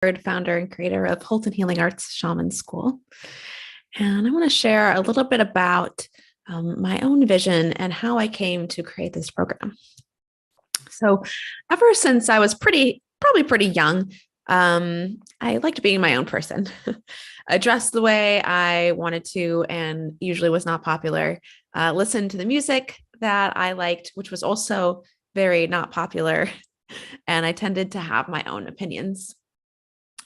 founder and creator of Holton Healing Arts Shaman School. And I want to share a little bit about my own vision and how I came to create this program. So ever since I was probably pretty young, I liked being my own person. I dressed the way I wanted to and usually was not popular. Listened to the music that I liked, which was also very not popular. And I tended to have my own opinions.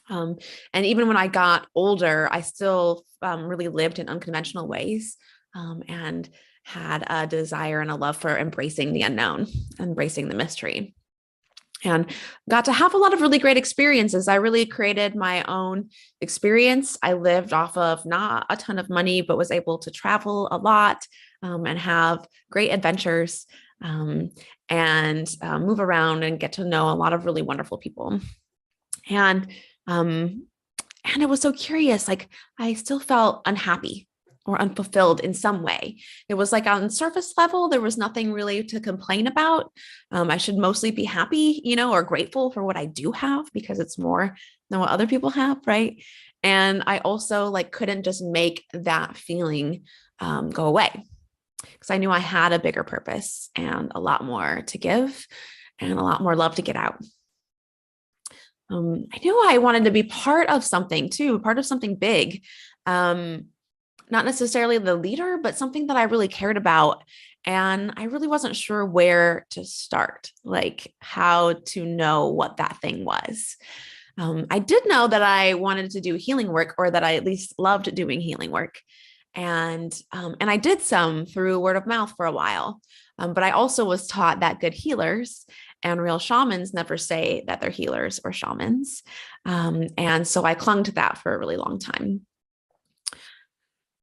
And even when I got older, I still really lived in unconventional ways and had a desire and a love for embracing the unknown, embracing the mystery. And got to have a lot of really great experiences. I really created my own experience. I lived off of not a ton of money, but was able to travel a lot and have great adventures and move around and get to know a lot of really wonderful people. And I was so curious, like I still felt unhappy or unfulfilled in some way. It was like on surface level, there was nothing really to complain about. I should mostly be happy, or grateful for what I do have because it's more than what other people have, right? And I also couldn't just make that feeling go away because I knew I had a bigger purpose and a lot more to give and a lot more love to get out. I knew I wanted to be part of something too, part of something big. Not necessarily the leader, but something that I really cared about. And I really wasn't sure where to start, like how to know what that thing was. I did know that I wanted to do healing work, or that I at least loved doing healing work. And I did some through word of mouth for a while. But I also was taught that good healers and real shamans never say that they're healers or shamans. And so I clung to that for a really long time.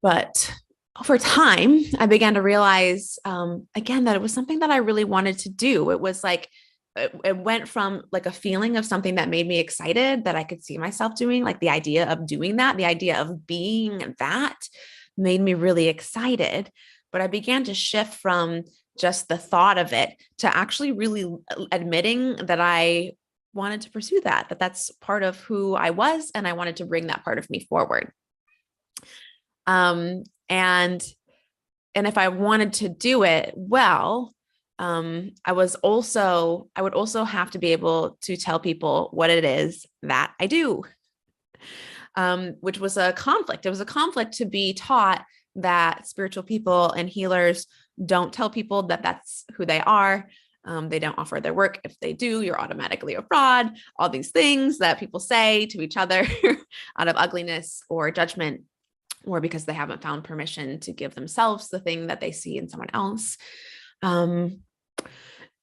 But over time, I began to realize, again, that it was something that I really wanted to do. It was like, it went from like a feeling of something that made me excited that I could see myself doing, like the idea of doing that, the idea of being that made me really excited. But I began to shift from just the thought of it to actually really admitting that I wanted to pursue that that's part of who I was. And I wanted to bring that part of me forward. And if I wanted to do it well, I would also have to be able to tell people what it is that I do, which was a conflict. It was a conflict to be taught that spiritual people and healers don't tell people that that's who they are. They don't offer their work. If they do, you're automatically a fraud. All these things that people say to each other out of ugliness or judgment, or because they haven't found permission to give themselves the thing that they see in someone else. And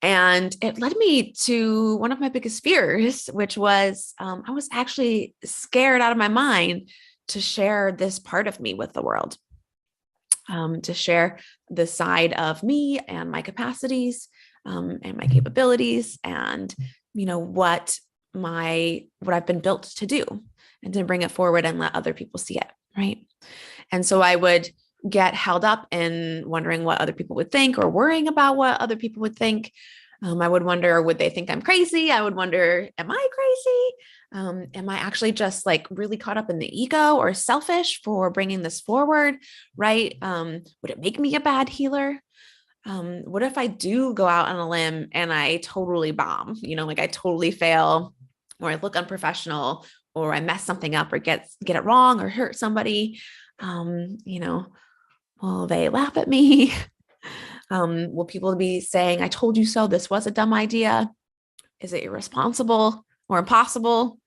it led me to one of my biggest fears, which was I was actually scared out of my mind to share this part of me with the world, to share the side of me and my capacities and my capabilities and, what I've been built to do, and to bring it forward and let other people see it. Right. And so I would get held up in wondering what other people would think, or worrying about what other people would think. I would wonder, would they think I'm crazy? I would wonder, am I crazy? Am I actually just really caught up in the ego or selfish for bringing this forward? Right. Would it make me a bad healer? What if I do go out on a limb and I totally bomb, I totally fail, or I look unprofessional, or I mess something up, or get it wrong, or hurt somebody? Will they laugh at me? Will people be saying, I told you so, this was a dumb idea? Is it irresponsible or impossible?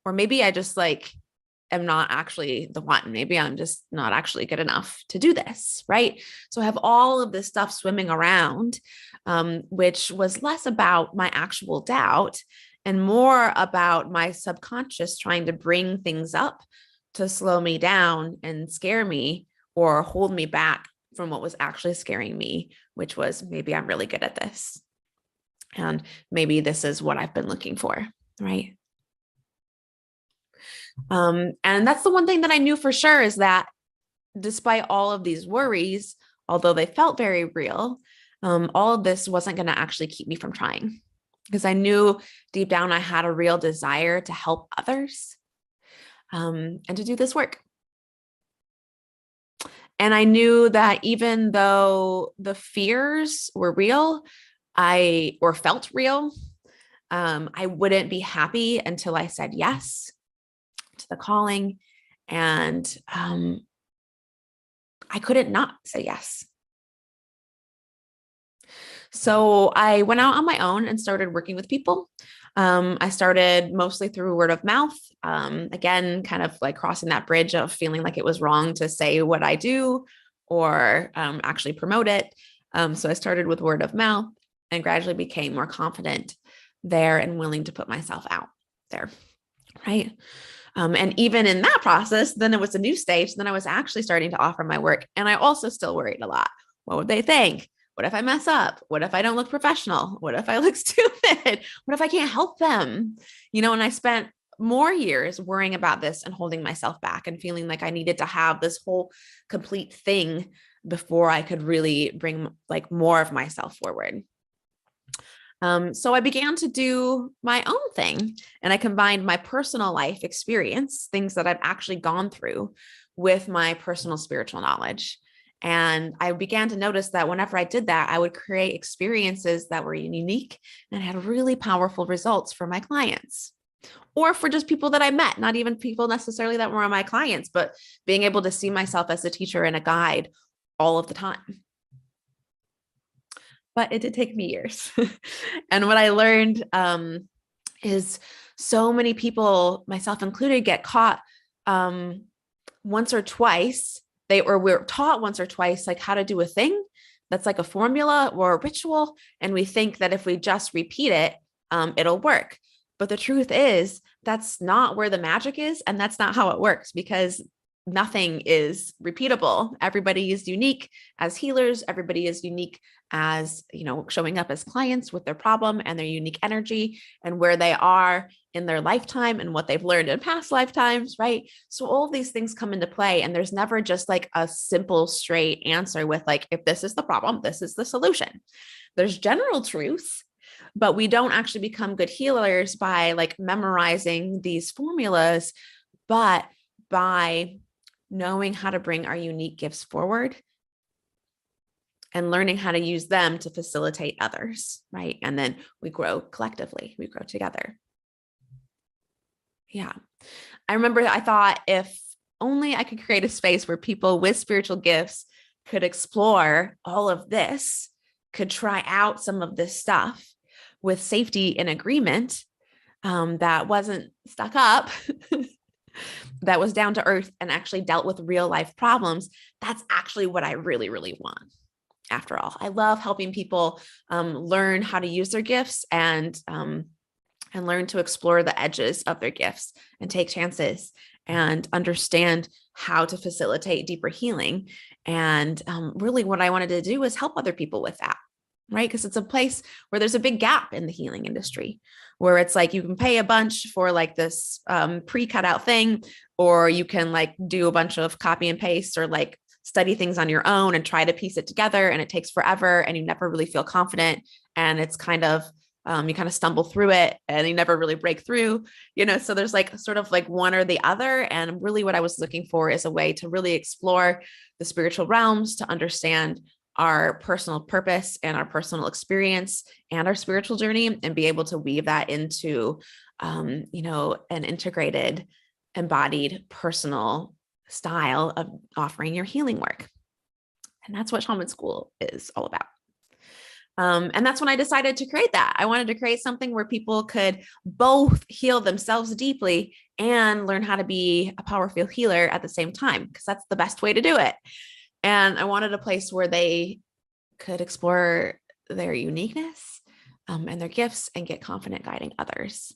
Or maybe I just am not actually the one. Maybe I'm just not actually good enough to do this, right? So I have all of this stuff swimming around, which was less about my actual doubt and more about my subconscious trying to bring things up to slow me down and scare me, or hold me back from what was actually scaring me, which was, maybe I'm really good at this. And maybe this is what I've been looking for, right? And that's the one thing that I knew for sure, is that despite all of these worries, although they felt very real, all of this wasn't going to actually keep me from trying. because I knew deep down I had a real desire to help others, and to do this work. And I knew that even though the fears were real, or felt real, I wouldn't be happy until I said yes to the calling. And I couldn't not say yes. So I went out on my own and started working with people. I started mostly through word of mouth. Again, kind of like crossing that bridge of feeling like it was wrong to say what I do or actually promote it. So I started with word of mouth and gradually became more confident there and willing to put myself out there. Right. And even in that process, then it was a new stage. Then I was actually starting to offer my work. And I also still worried a lot. What would they think? What if I mess up? What if I don't look professional? What if I look stupid? What if I can't help them? And I spent more years worrying about this and holding myself back and feeling like I needed to have this whole complete thing before I could really bring like more of myself forward. So I began to do my own thing, and I combined my personal life experience, things that I've actually gone through, with my personal spiritual knowledge. And I began to notice that whenever I did that, I would create experiences that were unique and had really powerful results for my clients, or for just people that I met, not even people necessarily that were my clients, but being able to see myself as a teacher and a guide all of the time. But it did take me years. And what I learned is so many people, myself included, get caught once or twice. We're taught once or twice, like how to do a thing that's like a formula or a ritual. And we think that if we just repeat it, it'll work. But the truth is that's not where the magic is. And that's not how it works, because nothing is repeatable. Everybody is unique as healers. Everybody is unique as, showing up as clients with their problem and their unique energy and where they are in their lifetime and what they've learned in past lifetimes, right? So all of these things come into play, and there's never just like a simple, straight answer with like, if this is the problem, this is the solution. There's general truths, but we don't actually become good healers by like memorizing these formulas, but by knowing how to bring our unique gifts forward and learning how to use them to facilitate others, right? And then we grow collectively, we grow together. Yeah. I remember I thought if only I could create a space where people with spiritual gifts could explore all of this, could try out some of this stuff with safety and agreement, that wasn't stuck up, that was down to earth and actually dealt with real life problems. That's actually what I really, really want. After all, I love helping people learn how to use their gifts and learn to explore the edges of their gifts and take chances and understand how to facilitate deeper healing. And really what I wanted to do was help other people with that, right? Because it's a place where there's a big gap in the healing industry, where it's like you can pay a bunch for like this pre-cut out thing, or you can like do a bunch of copy and paste or like study things on your own and try to piece it together. And it takes forever and you never really feel confident. And it's kind of, you kind of stumble through it and you never really break through, so there's like sort of like one or the other. And really what I was looking for is a way to really explore the spiritual realms, to understand our personal purpose and our personal experience and our spiritual journey, and be able to weave that into, an integrated, embodied, personal style of offering your healing work. And that's what Shaman School is all about. And that's when I decided to create that. I wanted to create something where people could both heal themselves deeply and learn how to be a powerful healer at the same time, because that's the best way to do it. And I wanted a place where they could explore their uniqueness and their gifts and get confident guiding others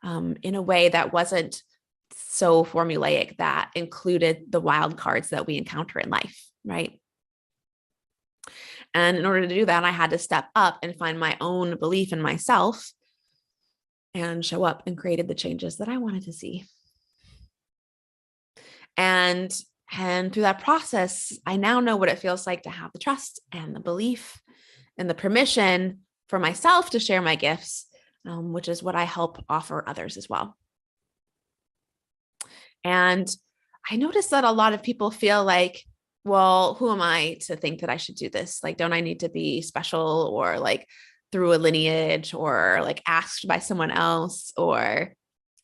in a way that wasn't so formulaic, that included the wild cards that we encounter in life, right? And in order to do that, I had to step up and find my own belief in myself and show up and created the changes that I wanted to see. And through that process, I now know what it feels like to have the trust and the belief and the permission for myself to share my gifts, which is what I help offer others as well. And I noticed that a lot of people feel like, well, who am I to think that I should do this? Like, don't I need to be special or like through a lineage or like asked by someone else or,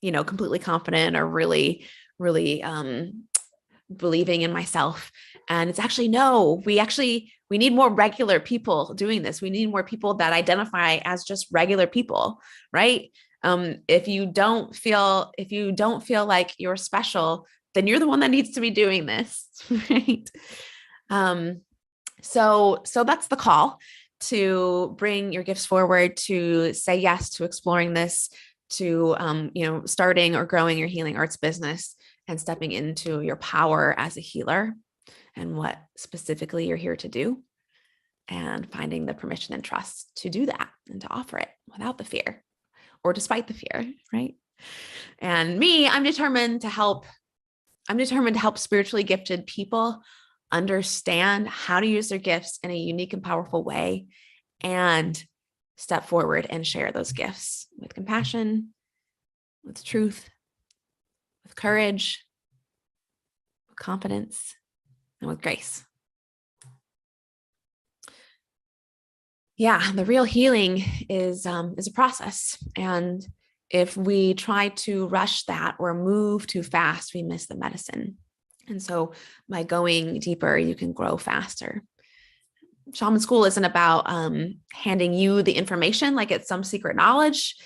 completely confident or really, really believing in myself. And it's actually, no, we need more regular people doing this. We need more people that identify as just regular people, right? If you don't feel like you're special, then you're the one that needs to be doing this, right? So that's the call, to bring your gifts forward, to say yes to exploring this, to starting or growing your healing arts business and stepping into your power as a healer and what specifically you're here to do, and finding the permission and trust to do that and to offer it without the fear or despite the fear, right? And me, I'm determined to help spiritually gifted people understand how to use their gifts in a unique and powerful way and step forward and share those gifts with compassion, with truth, with courage, with confidence, and with grace. Yeah, the real healing is a process. And if we try to rush that or move too fast, we miss the medicine. And so by going deeper, you can grow faster. Shaman school isn't about handing you the information like it's some secret knowledge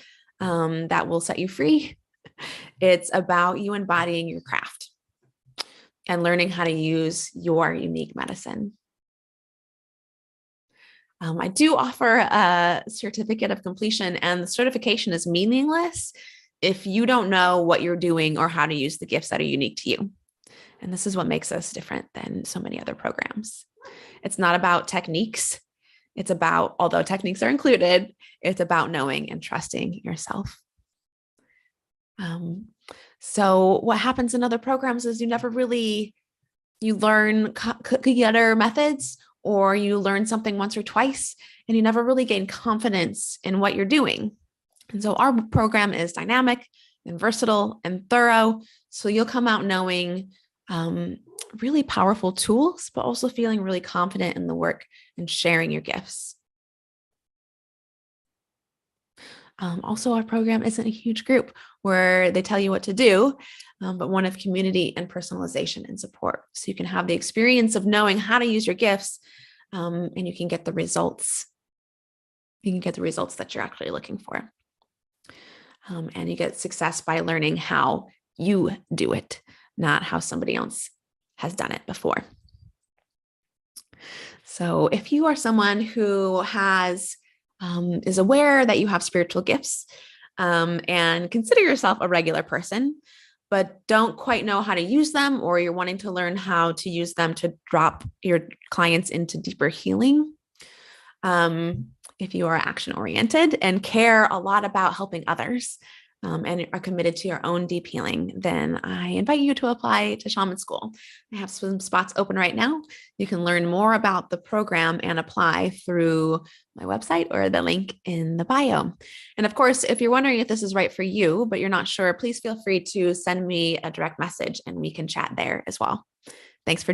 that will set you free. It's about you embodying your craft and learning how to use your unique medicine. I do offer a certificate of completion, and the certification is meaningless if you don't know what you're doing or how to use the gifts that are unique to you. And this is what makes us different than so many other programs. It's not about techniques. It's about, although techniques are included, it's about knowing and trusting yourself. So what happens in other programs is you learn cookie cutter methods, or you learn something once or twice and you never really gain confidence in what you're doing. And so our program is dynamic and versatile and thorough. So you'll come out knowing really powerful tools, but also feeling really confident in the work and sharing your gifts. Also, our program isn't a huge group where they tell you what to do, but one of community and personalization and support. So you can have the experience of knowing how to use your gifts, and you can get the results. You can get the results that you're actually looking for. And you get success by learning how you do it, not how somebody else has done it before. So if you are someone who is aware that you have spiritual gifts, and consider yourself a regular person, but don't quite know how to use them, or you're wanting to learn how to use them to drop your clients into deeper healing. If you are action-oriented and care a lot about helping others, and are committed to your own deep healing, then I invite you to apply to Shaman School. I have some spots open right now. You can learn more about the program and apply through my website or the link in the bio. And of course, if you're wondering if this is right for you, but you're not sure, please feel free to send me a direct message and we can chat there as well. Thanks for